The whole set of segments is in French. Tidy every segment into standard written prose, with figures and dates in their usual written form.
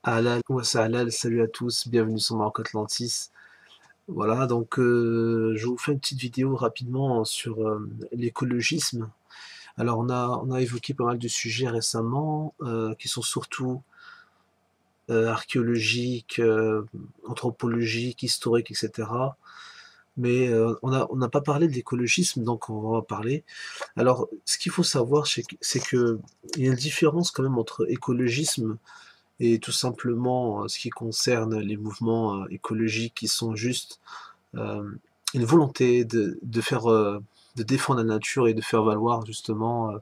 Halal wa sahlan, salut à tous, bienvenue sur Maroc Atlantis. Voilà, donc je vous fais une petite vidéo rapidement sur l'écologisme. Alors on a évoqué pas mal de sujets récemment qui sont surtout archéologiques, anthropologiques, historiques, etc. Mais on n'a pas parlé de l'écologisme, donc on va en parler. Alors, ce qu'il faut savoir, c'est que il y a une différence quand même entre écologisme et tout simplement ce qui concerne les mouvements écologiques qui sont juste une volonté de faire de défendre la nature et de faire valoir justement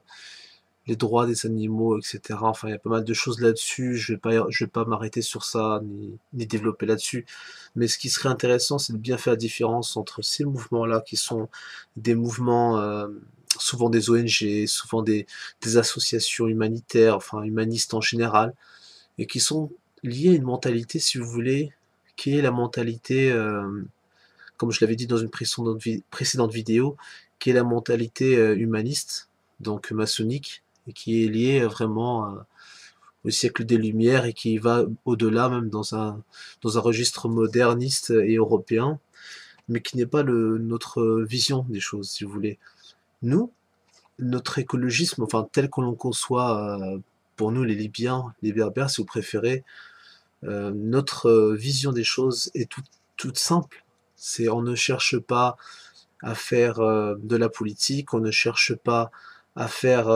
les droits des animaux, etc. Enfin, il y a pas mal de choses là-dessus. Je vais pas m'arrêter sur ça ni développer là-dessus. Mais ce qui serait intéressant, c'est de bien faire la différence entre ces mouvements-là qui sont des mouvements souvent des ONG, souvent des associations humanitaires, enfin humanistes en général, et qui sont liés à une mentalité, si vous voulez, qui est la mentalité, comme je l'avais dit dans une précédente vidéo, qui est la mentalité humaniste, donc maçonnique, et qui est liée vraiment au siècle des Lumières et qui va au-delà même dans un registre moderniste et européen, mais qui n'est pas notre vision des choses, si vous voulez. Nous, notre écologisme, enfin tel qu'on le conçoit pour nous les Libyens, les Berbères si vous préférez, notre vision des choses est toute simple. C'est on ne cherche pas à faire de la politique, on ne cherche pas à faire,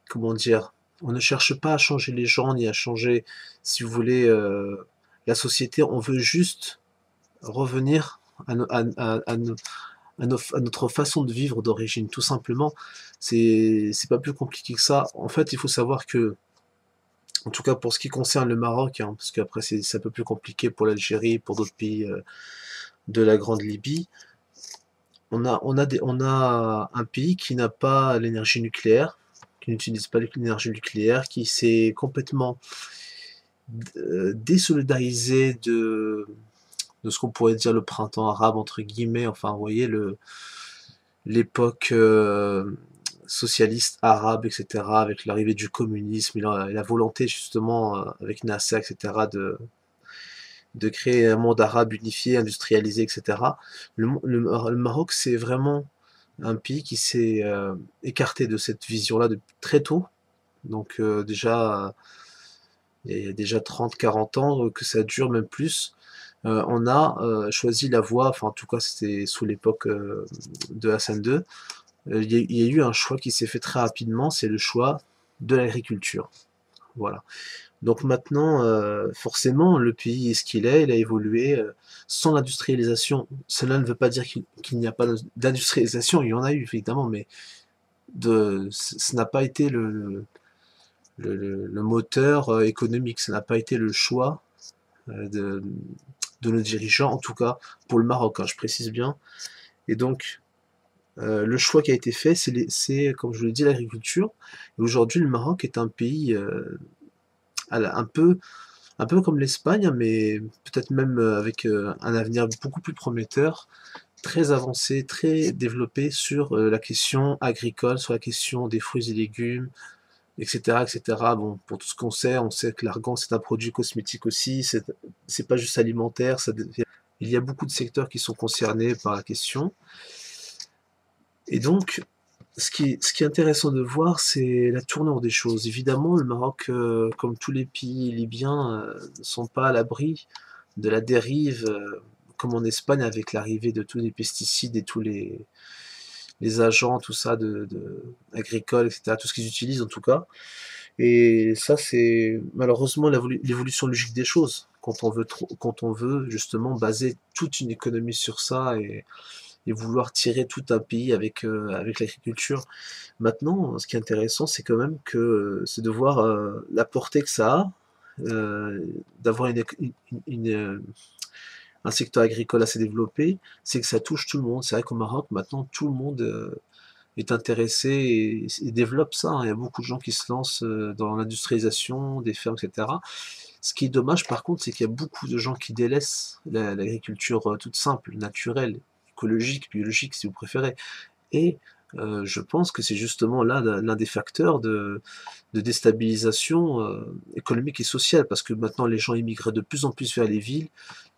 comment dire, on ne cherche pas à changer les gens ni à changer, si vous voulez, la société. On veut juste revenir à notre façon de vivre d'origine, tout simplement. C'est pas plus compliqué que ça. En fait, il faut savoir que, en tout cas pour ce qui concerne le Maroc, hein, parce qu'après c'est un peu plus compliqué pour l'Algérie, pour d'autres pays de la Grande Libye, on a un pays qui n'a pas l'énergie nucléaire, qui n'utilise pas l'énergie nucléaire, qui s'est complètement désolidarisé de ce qu'on pourrait dire le printemps arabe, entre guillemets, enfin, vous voyez, l'époque socialiste arabe, etc., avec l'arrivée du communisme et la volonté, justement, avec Nasser, etc., de créer un monde arabe unifié, industrialisé, etc. Le Maroc, c'est vraiment un pays qui s'est écarté de cette vision-là de très tôt. Donc déjà, il y a déjà 30-40 ans que ça dure, même plus. On a choisi la voie, enfin en tout cas c'était sous l'époque de Hassan II, il y a eu un choix qui s'est fait très rapidement, c'est le choix de l'agriculture. Voilà. Donc maintenant, forcément, le pays est ce qu'il est, il a évolué sans l'industrialisation. Cela ne veut pas dire qu'il n'y a pas d'industrialisation, il y en a eu évidemment, mais ce n'a pas été le moteur économique, ça n'a pas été le choix de nos dirigeants, en tout cas pour le Maroc, hein, je précise bien. Et donc, le choix qui a été fait, c'est comme je vous l'ai dit, l'agriculture. Et aujourd'hui, le Maroc est un pays un peu comme l'Espagne, mais peut-être même avec un avenir beaucoup plus prometteur, très avancé, très développé sur la question agricole, sur la question des fruits et légumes, etc., etc. Bon, pour tout ce qu'on sait, on sait que l'argan c'est un produit cosmétique aussi, c'est pas juste alimentaire, il y a beaucoup de secteurs qui sont concernés par la question. Et donc, ce qui est intéressant de voir, c'est la tournure des choses. Évidemment, le Maroc, comme tous les pays libyens, ne sont pas à l'abri de la dérive, comme en Espagne, avec l'arrivée de tous les pesticides et tous les agents, tout ça, agricoles, etc., tout ce qu'ils utilisent en tout cas. Et ça, c'est malheureusement l'évolution logique des choses, quand on veut justement baser toute une économie sur ça et vouloir tirer tout un pays avec l'agriculture. Maintenant, ce qui est intéressant, c'est quand même que c'est de voir la portée que ça a, d'avoir un secteur agricole assez développé, c'est que ça touche tout le monde. C'est vrai qu'au Maroc, maintenant, tout le monde est intéressé et développe ça, hein. Il y a beaucoup de gens qui se lancent dans l'industrialisation des fermes, etc. Ce qui est dommage, par contre, c'est qu'il y a beaucoup de gens qui délaissent l'agriculture toute simple, naturelle, écologique, biologique, si vous préférez. Et je pense que c'est justement là l'un des facteurs de déstabilisation économique et sociale, parce que maintenant les gens immigrent de plus en plus vers les villes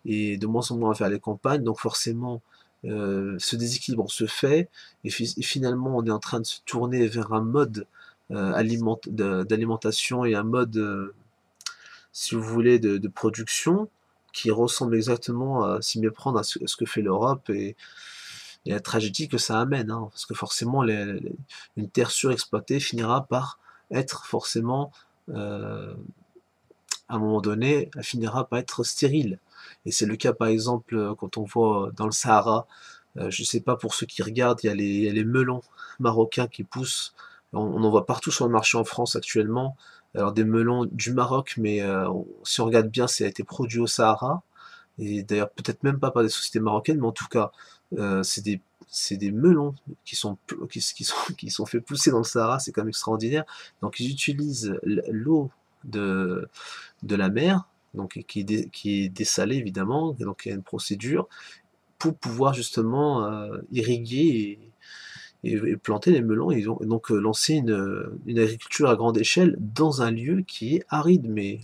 et de moins en moins vers les campagnes, donc forcément ce déséquilibre se fait, et finalement on est en train de se tourner vers un mode d'alimentation et un mode, si vous voulez, de production qui ressemble exactement à s'y méprendre à ce que fait l'Europe et la tragédie que ça amène, hein, parce que forcément une terre surexploitée finira par être forcément, à un moment donné, elle finira par être stérile. Et c'est le cas par exemple quand on voit dans le Sahara, je ne sais pas pour ceux qui regardent, il y a les melons marocains qui poussent, on en voit partout sur le marché en France actuellement. Alors des melons du Maroc, mais si on regarde bien, ça a été produit au Sahara, et d'ailleurs peut-être même pas par des sociétés marocaines, mais en tout cas, c'est des melons qui sont fait pousser dans le Sahara, c'est quand même extraordinaire. Donc ils utilisent l'eau de, de la mer, donc qui est dessalée évidemment, et donc il y a une procédure pour pouvoir justement irriguer et planter les melons, et donc lancer une agriculture à grande échelle dans un lieu qui est aride, mais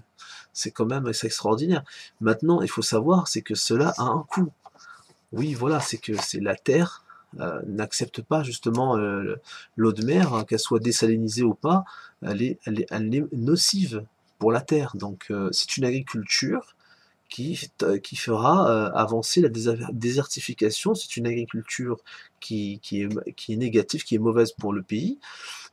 c'est quand même assez extraordinaire. Maintenant, il faut savoir, c'est que cela a un coût. Oui, voilà, c'est que c'est la terre n'accepte pas justement l'eau de mer, hein, qu'elle soit désalinisée ou pas, elle est nocive pour la terre. Donc c'est une agriculture qui fera avancer la désertification. C'est une agriculture qui est négative, qui est mauvaise pour le pays.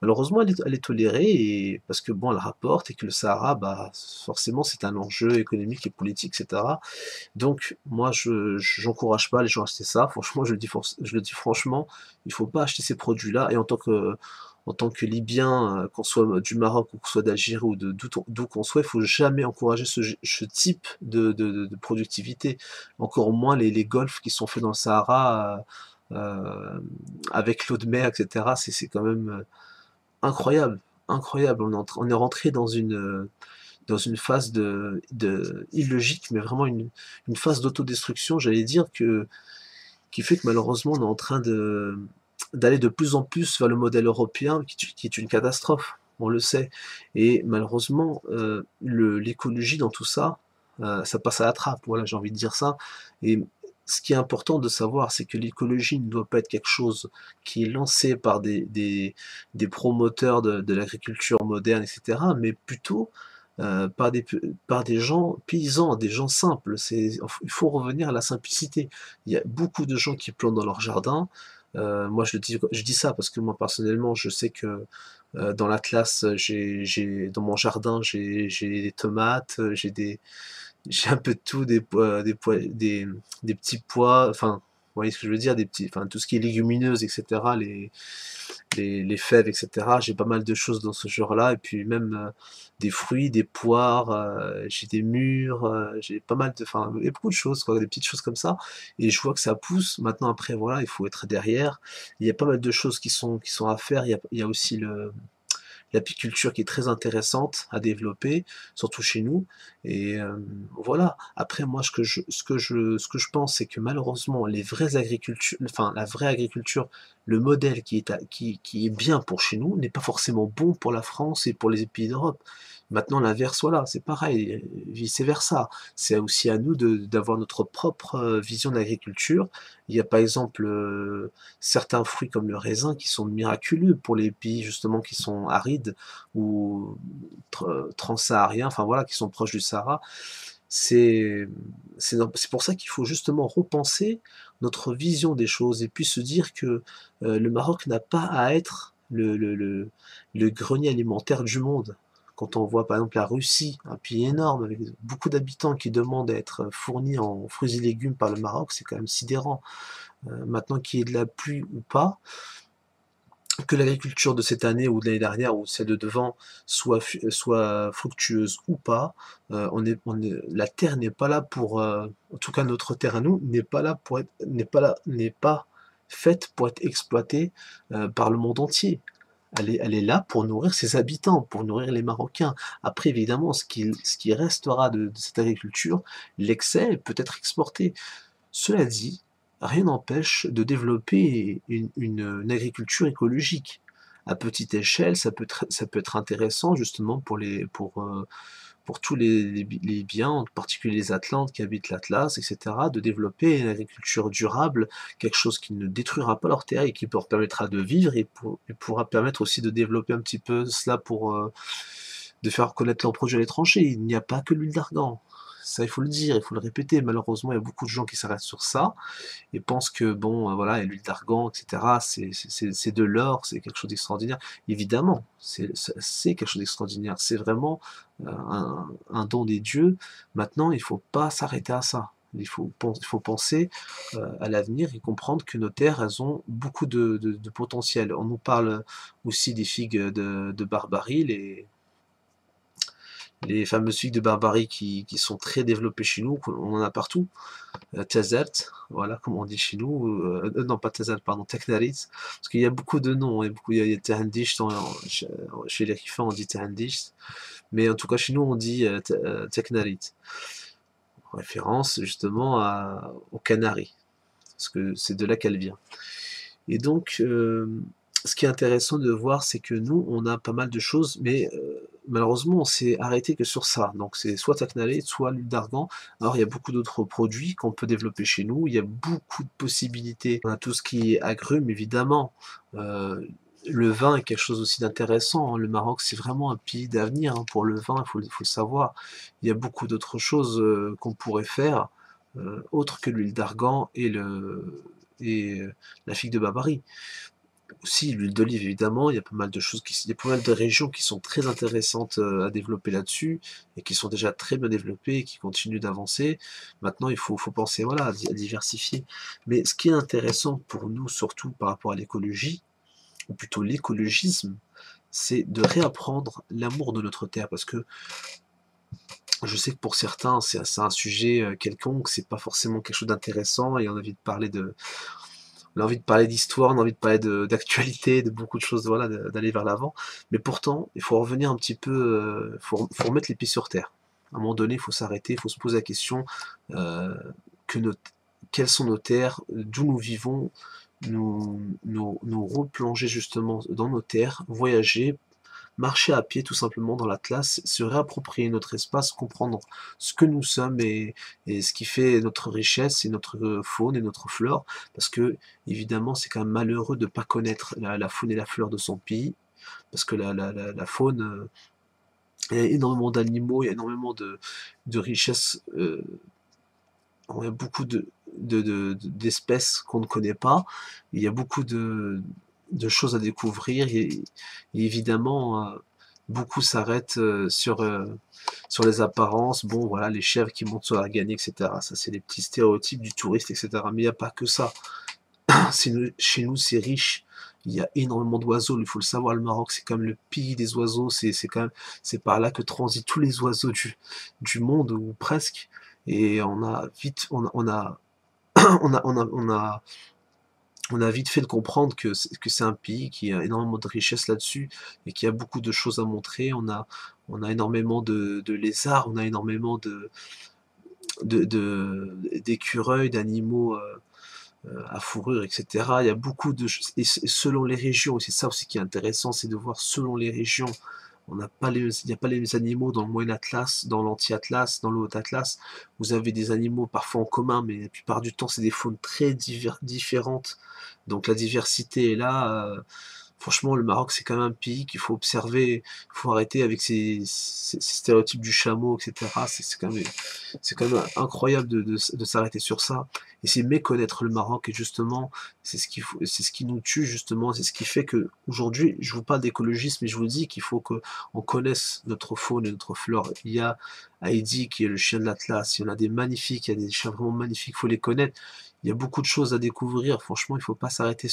Malheureusement, elle est tolérée, et parce que bon, elle rapporte, et que le Sahara, bah, forcément, c'est un enjeu économique et politique, etc. Donc, moi, j'encourage pas les gens à acheter ça. Franchement, je le dis franchement, il faut pas acheter ces produits-là. Et en tant que Libyen, qu'on soit du Maroc ou qu'on soit d'Algérie ou d'où qu'on soit, il faut jamais encourager ce type de productivité. Encore moins les golfs qui sont faits dans le Sahara avec l'eau de mer, etc. C'est quand même incroyable, incroyable. On est rentré dans une phase illogique, mais vraiment une phase d'autodestruction, j'allais dire, qui fait que malheureusement on est en train d'aller de plus en plus vers le modèle européen, qui est une catastrophe, on le sait. Et malheureusement, l'écologie dans tout ça, ça passe à la trappe, voilà, j'ai envie de dire ça. Et ce qui est important de savoir, c'est que l'écologie ne doit pas être quelque chose qui est lancé par des promoteurs de l'agriculture moderne, etc., mais plutôt par des gens paysans, des gens simples. Il faut revenir à la simplicité. Il y a beaucoup de gens qui plantent dans leur jardin. Moi, je dis ça parce que moi, personnellement, je sais que dans la classe, dans mon jardin, j'ai des tomates, j'ai un peu de tout, des petits pois, enfin, vous voyez ce que je veux dire, enfin, tout ce qui est légumineuse, etc., les fèves, etc. J'ai pas mal de choses dans ce genre-là, et puis même des fruits, des poires, j'ai des mûres, j'ai pas mal de, enfin, il y a beaucoup de choses, quoi, des petites choses comme ça, et je vois que ça pousse. Maintenant, après, voilà, il faut être derrière. Il y a pas mal de choses qui sont à faire. Il y a aussi l'apiculture qui est très intéressante à développer, surtout chez nous. Et voilà. Après, moi, ce que je pense, c'est que malheureusement, les vraies agricultures, enfin, la vraie agriculture, le modèle qui est bien pour chez nous, n'est pas forcément bon pour la France et pour les pays d'Europe. Maintenant, l'inverse, voilà, c'est pareil, vice-versa. C'est aussi à nous d'avoir notre propre vision d'agriculture. Il y a par exemple certains fruits comme le raisin qui sont miraculeux pour les pays justement qui sont arides ou transsahariens, enfin voilà, qui sont proches du Sahara. C'est c'est pour ça qu'il faut justement repenser notre vision des choses, et puis se dire que le Maroc n'a pas à être le grenier alimentaire du monde. Quand on voit par exemple la Russie, un pays énorme avec beaucoup d'habitants qui demandent à être fournis en fruits et légumes par le Maroc, c'est quand même sidérant. Maintenant qu'il y ait de la pluie ou pas, que l'agriculture de cette année ou de l'année dernière ou celle de devant soit fructueuse ou pas, la terre n'est pas là pour, en tout cas notre terre à nous, n'est pas faite pour être exploitée, par le monde entier. Elle est là pour nourrir ses habitants, pour nourrir les Marocains. Après évidemment ce qui restera de cette agriculture, l'excès peut être exporté. Cela dit, rien n'empêche de développer une agriculture écologique. À petite échelle, ça peut être intéressant justement pour tous les biens, en particulier les Atlantes qui habitent l'Atlas, etc., de développer une agriculture durable, quelque chose qui ne détruira pas leur terre et qui leur permettra de vivre et pourra permettre aussi de développer un petit peu cela de faire connaître leurs produits à l'étranger. Il n'y a pas que l'huile d'argan. Ça, il faut le dire, il faut le répéter. Malheureusement, il y a beaucoup de gens qui s'arrêtent sur ça et pensent que, bon, voilà, l'huile d'argan, etc., c'est de l'or, c'est quelque chose d'extraordinaire. Évidemment, c'est quelque chose d'extraordinaire. C'est vraiment un don des dieux. Maintenant, il ne faut pas s'arrêter à ça. Il faut penser à l'avenir et comprendre que nos terres, elles ont beaucoup de potentiel. On nous parle aussi des figues de Barbarie, les fameuses figues de Barbarie qui sont très développées chez nous, on en a partout. Tazelt, voilà, comme on dit chez nous, non pas Tazelt, pardon, Teknarit, parce qu'il y a beaucoup de noms, il y a Tehendicht, chez les Rifans on dit Tehendicht, mais en tout cas chez nous on dit Teknarit, en référence justement aux Canaries, parce que c'est de là qu'elle vient. Et donc, ce qui est intéressant de voir, c'est que nous, on a pas mal de choses, mais malheureusement, on s'est arrêté que sur ça. Donc, c'est soit Tacnalate, soit l'huile d'argan. Alors, il y a beaucoup d'autres produits qu'on peut développer chez nous. Il y a beaucoup de possibilités. On a tout ce qui est agrumes, évidemment. Le vin est quelque chose aussi d'intéressant, hein. Le Maroc, c'est vraiment un pays d'avenir, hein, pour le vin, il faut le savoir. Il y a beaucoup d'autres choses qu'on pourrait faire, autres que l'huile d'argan et la figue de Barbarie. Aussi, l'huile d'olive, évidemment, il y a pas mal de choses, il y a pas mal de régions qui sont très intéressantes à développer là-dessus, et qui sont déjà très bien développées, et qui continuent d'avancer. Maintenant, faut penser, voilà, à diversifier. Mais ce qui est intéressant pour nous, surtout par rapport à l'écologie, ou plutôt l'écologisme, c'est de réapprendre l'amour de notre terre, parce que je sais que pour certains, c'est un sujet quelconque, c'est pas forcément quelque chose d'intéressant, et on a envie de parler d'histoire, on a envie de parler d'actualité, de beaucoup de choses, voilà, d'aller vers l'avant. Mais pourtant, il faut revenir un petit peu, faut remettre les pieds sur terre. À un moment donné, il faut s'arrêter, il faut se poser la question euh, que quelles sont nos terres, d'où nous vivons, nous replonger justement dans nos terres, voyager, marcher à pied tout simplement dans l'Atlas, se réapproprier notre espace, comprendre ce que nous sommes et ce qui fait notre richesse et notre faune et notre flore, parce que évidemment c'est quand même malheureux de ne pas connaître la faune et la flore de son pays, parce que la faune, il y a énormément d'animaux, il y a énormément de richesses, il y a beaucoup d'espèces qu'on ne connaît pas, il y a beaucoup de choses à découvrir et évidemment beaucoup s'arrêtent sur les apparences, bon voilà les chèvres qui montent sur la Garganier, etc. Ça c'est les petits stéréotypes du touriste, etc. Mais il n'y a pas que ça. Chez nous c'est riche, il y a énormément d'oiseaux, il faut le savoir, le Maroc c'est comme le pays des oiseaux, c'est quand même, c'est par là que transitent tous les oiseaux du monde ou presque. Et on a vite, on a, on a vite fait de comprendre que c'est un pays qui a énormément de richesse là-dessus et qui a beaucoup de choses à montrer. On a énormément de lézards, on a énormément d'écureuils, d'animaux à fourrure, etc. Il y a beaucoup de choses. Et selon les régions, et c'est ça aussi qui est intéressant, c'est de voir selon les régions. Il n'y a pas les animaux dans le Moyen Atlas, dans l'Anti-Atlas, dans le Haut Atlas. Vous avez des animaux parfois en commun, mais la plupart du temps, c'est des faunes très différentes. Donc la diversité est là. Franchement, le Maroc, c'est quand même un pays qu'il faut observer. Il faut arrêter avec ces stéréotypes du chameau, etc. C'est quand même incroyable de s'arrêter sur ça. Et c'est méconnaître le Maroc, et justement, c'est ce qui nous tue, justement. C'est ce qui fait que aujourd'hui, je vous parle d'écologisme, mais je vous dis qu'il faut qu'on connaisse notre faune et notre flore. Il y a Heidi, qui est le chien de l'Atlas. Il y en a des magnifiques, il y a des chiens vraiment magnifiques, il faut les connaître. Il y a beaucoup de choses à découvrir. Franchement, il ne faut pas s'arrêter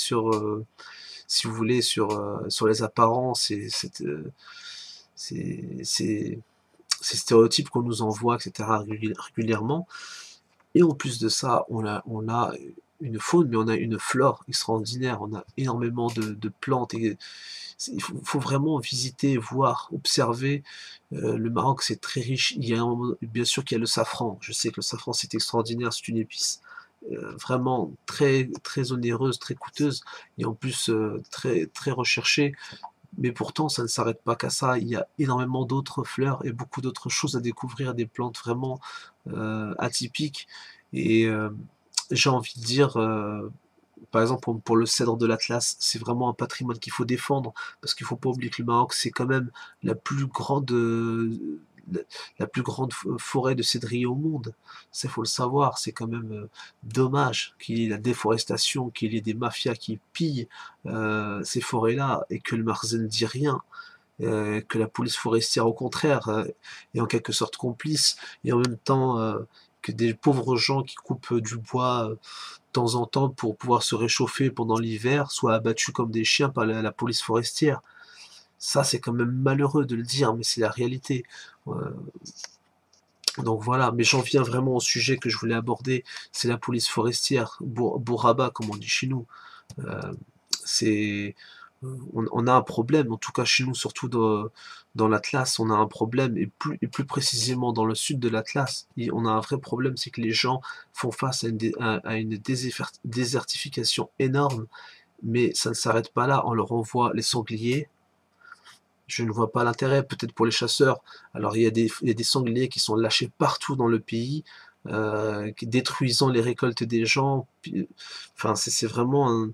si vous voulez, sur les apparences et ces stéréotypes qu'on nous envoie, etc., régulièrement. Et en plus de ça, on a une faune, mais on a une flore extraordinaire. On a énormément de plantes. Et il faut vraiment visiter, voir, observer. Le Maroc, c'est très riche. Il y a bien sûr qu'il y a le safran. Je sais que le safran, c'est extraordinaire. C'est une épice vraiment très, très onéreuse, très coûteuse. Et en plus, très, très recherchée. Mais pourtant, ça ne s'arrête pas qu'à ça. Il y a énormément d'autres fleurs et beaucoup d'autres choses à découvrir, des plantes vraiment atypiques. Et j'ai envie de dire, par exemple, pour le cèdre de l'Atlas, c'est vraiment un patrimoine qu'il faut défendre, parce qu'il ne faut pas oublier que le Maroc, c'est quand même la plus grande, la la plus grande forêt de cédriers au monde. Ça, il faut le savoir. C'est quand même dommage qu'il y ait la déforestation, qu'il y ait des mafias qui pillent ces forêts-là et que le Marzen ne dit rien. Que la police forestière, au contraire, est en quelque sorte complice, et en même temps que des pauvres gens qui coupent du bois de temps en temps pour pouvoir se réchauffer pendant l'hiver soient abattus comme des chiens par la police forestière. Ça, c'est quand même malheureux de le dire, mais c'est la réalité. Euh, donc voilà, mais j'en viens vraiment au sujet que je voulais aborder, c'est la police forestière, Bourraba, comme on dit chez nous. Euh, c'est, on a un problème, en tout cas chez nous, surtout dans l'Atlas, on a un problème, et plus précisément dans le sud de l'Atlas, on a un vrai problème, c'est que les gens font face à une désertification énorme, mais ça ne s'arrête pas là, on leur envoie les sangliers. Je ne vois pas l'intérêt, peut-être pour les chasseurs. Alors il y a des sangliers qui sont lâchés partout dans le pays, détruisant les récoltes des gens. Enfin, c'est vraiment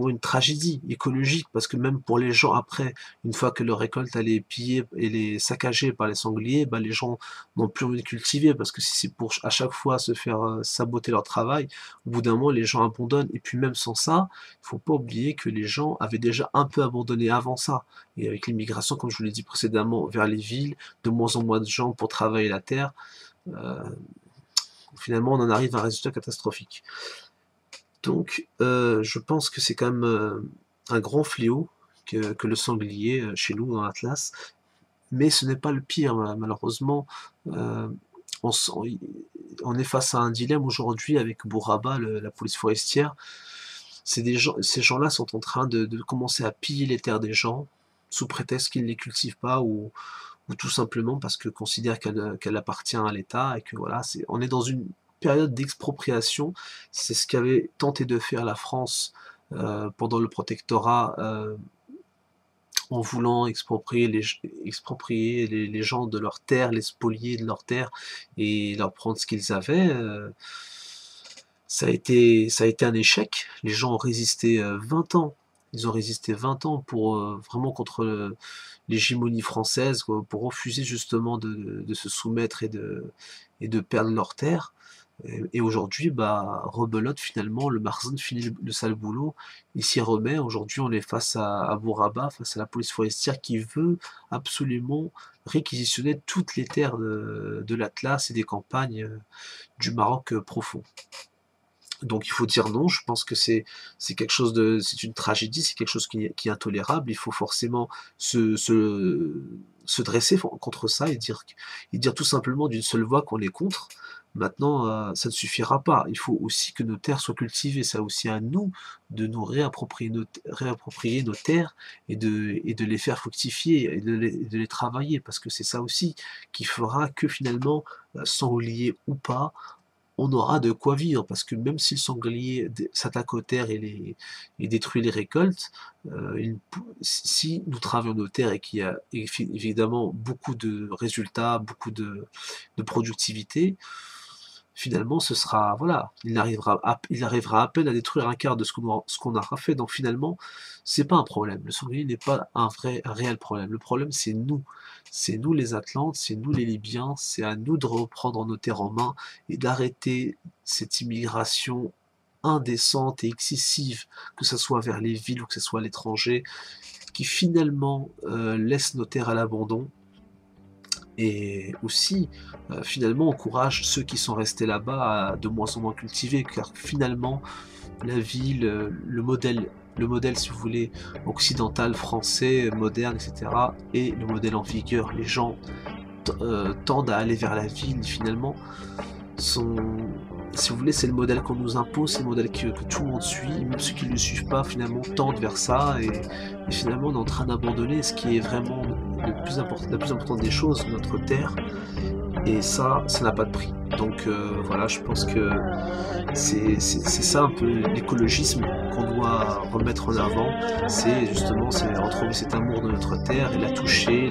une tragédie écologique, parce que même pour les gens après, une fois que leur récolte elle est pillée et les saccagée par les sangliers, bah, les gens n'ont plus envie de cultiver, parce que si c'est pour à chaque fois se faire saboter leur travail, au bout d'un moment les gens abandonnent. Et puis même sans ça, il faut pas oublier que les gens avaient déjà un peu abandonné avant ça. Et avec l'immigration, comme je vous l'ai dit précédemment, vers les villes, de moins en moins de gens pour travailler la terre, euh, finalement on en arrive à un résultat catastrophique. Donc je pense que c'est quand même un grand fléau que le sanglier chez nous dans l'Atlas, mais ce n'est pas le pire malheureusement. Euh, on, on est face à un dilemme aujourd'hui avec Bourraba, la police forestière. Ces gens-là sont en train de commencer à piller les terres des gens sous prétexte qu'ils ne les cultivent pas, ou tout simplement parce que considèrent qu'elle appartient à l'État, et que voilà, on est dans une période d'expropriation. C'est ce qu'avait tenté de faire la France pendant le protectorat, en voulant exproprier les gens de leurs terres, les spolier de leurs terres et leur prendre ce qu'ils avaient. Ça a été un échec. Les gens ont résisté 20 ans. Ils ont résisté 20 ans pour vraiment contre l'hégémonie française, quoi, pour refuser justement de se soumettre et de perdre leurs terres. Et aujourd'hui, bah, rebelote finalement, le Marzen finit le sale boulot, il s'y remet. Aujourd'hui, on est face à Bourraba, face à la police forestière qui veut absolument réquisitionner toutes les terres de l'Atlas et des campagnes du Maroc profond. Donc il faut dire non, je pense que c'est quelque chose c'est une tragédie, c'est quelque chose qui est intolérable. Il faut forcément se dresser contre ça, et dire tout simplement d'une seule voix qu'on est contre. Maintenant, ça ne suffira pas. Il faut aussi que nos terres soient cultivées. C'est aussi à nous de nous réapproprier nos terres, et de les faire fructifier, et de les travailler, parce que c'est ça aussi qui fera que finalement, sanglier ou pas, on aura de quoi vivre, parce que même si le sanglier s'attaque aux terres et détruit les récoltes, si nous travaillons nos terres et qu'il y a évidemment beaucoup de résultats, beaucoup de productivité, finalement ce sera, voilà, il arrivera à peine à détruire un quart de ce qu'on aura fait. Donc finalement, c'est pas un problème. Le sanglier n'est pas un réel problème. Le problème, c'est nous. C'est nous les Atlantes, c'est nous les Libyens, c'est à nous de reprendre nos terres en main et d'arrêter cette immigration indécente et excessive, que ce soit vers les villes ou que ce soit à l'étranger, qui finalement laisse nos terres à l'abandon et aussi, finalement, encourage ceux qui sont restés là-bas à de moins en moins cultiver, car finalement, la ville, le modèle, si vous voulez, occidental, français, moderne, etc., est le modèle en vigueur. Les gens tendent à aller vers la ville, finalement, sont, si vous voulez, c'est le modèle qu'on nous impose, c'est le modèle que tout le monde suit, même ceux qui ne le suivent pas, finalement, tendent vers ça, et finalement, on est en train d'abandonner ce qui est vraiment la plus importante des choses, notre terre, et ça n'a pas de prix. Donc voilà, je pense que c'est ça un peu l'écologisme qu'on doit remettre en avant, c'est justement retrouver cet amour de notre terre et la toucher,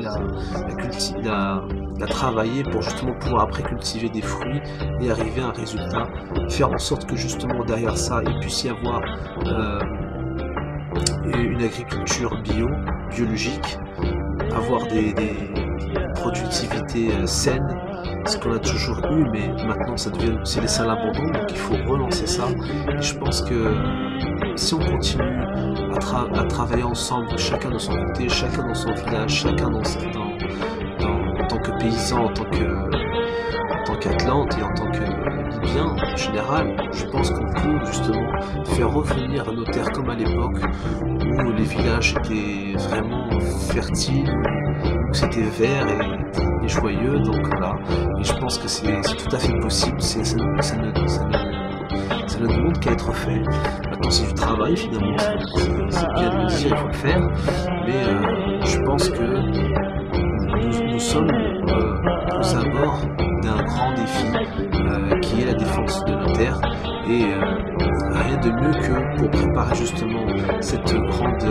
la travailler pour justement pouvoir après cultiver des fruits et arriver à un résultat, faire en sorte que justement derrière ça il puisse y avoir une agriculture biologique, avoir des productivités saines, ce qu'on a toujours eu, mais maintenant c'est laissé à l'abandon, donc il faut relancer ça. Et je pense que si on continue à travailler ensemble, chacun de son côté, chacun dans son village, chacun en tant que paysan, en tant qu'Atlante et en tant que Libyen en général, je pense qu'on peut justement faire revenir nos terres comme à l'époque où les villages étaient vraiment fertiles, où c'était vert et joyeux, donc voilà. Et je pense que c'est tout à fait possible, ça ne demande qu'à être fait. Maintenant c'est du travail finalement, c'est bien de le dire, il faut le faire, mais je pense que nous sommes aux abords d'un grand défi qui est la défense de nos terres, et rien de mieux que pour préparer justement cette grande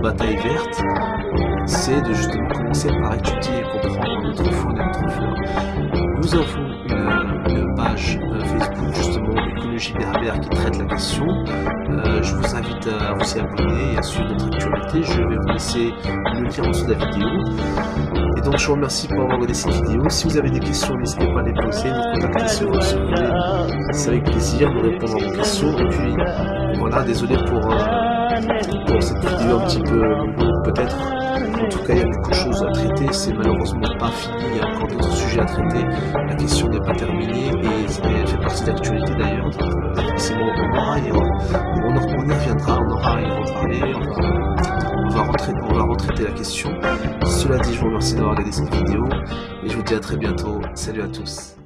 bataille verte, c'est de justement commencer par étudier et comprendre notre faune et notre flore. Nous avons une page Facebook justement Écologie Berbère qui traite la question. Je vous invite à vous y abonner et à suivre notre actualité. Je vais vous laisser le lien en dessous de la vidéo. Et donc je vous remercie pour avoir regardé cette vidéo. Si vous avez des questions, n'hésitez pas à les poser, nous contacter si vous voulez. C'est avec plaisir de répondre à vos questions. Et puis voilà, désolé pour cette vidéo un petit peu peut-être. En tout cas, il y a beaucoup de choses à traiter, c'est malheureusement pas fini, il y a encore d'autres sujets à traiter, la question n'est pas terminée et elle fait partie de l'actualité d'ailleurs, donc forcément on y reviendra, on aura à y reparler, on va retraiter la question. Cela dit, je vous remercie d'avoir regardé cette vidéo et je vous dis à très bientôt, salut à tous.